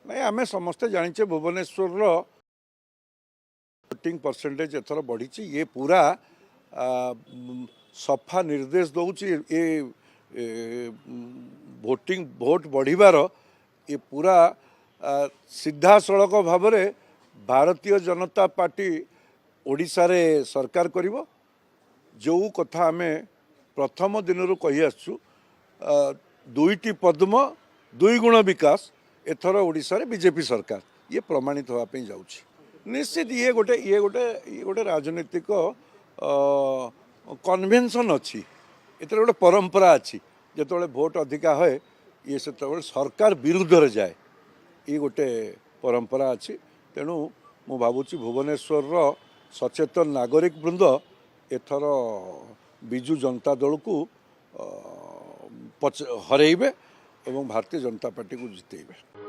नहीं आम समस्ते जाचे भुवनेश्वर वोटिंग परसेंटेज एथर बढ़ी ये पूरा सफा निर्देश दौची ये भोट बढ़िबार ये पूरा सीधा सड़क भाव में भारतीय जनता पार्टी ओडिशा रे सरकार करिवो जो कथा आम प्रथम दिन कही आसु दुईटी पद्म दुई गुण विकास एथर ओडिशा रे बीजेपी सरकार ये प्रमाणित होगापी जाऊँगी निश्चित ये गोटे राजनीतिक कन्वेंशन अच्छी एतर गोटे परंपरा अच्छी जो भोट अधिका है ये से सरकार विरुद्ध रे जाए ये गोटे परंपरा अच्छी तेणु मु भावुची भुवनेश्वर सचेतन नागरिक वृंद एथर बिजु जनता दल को हरेबे एवं भारतीय जनता पार्टी को जितेबे।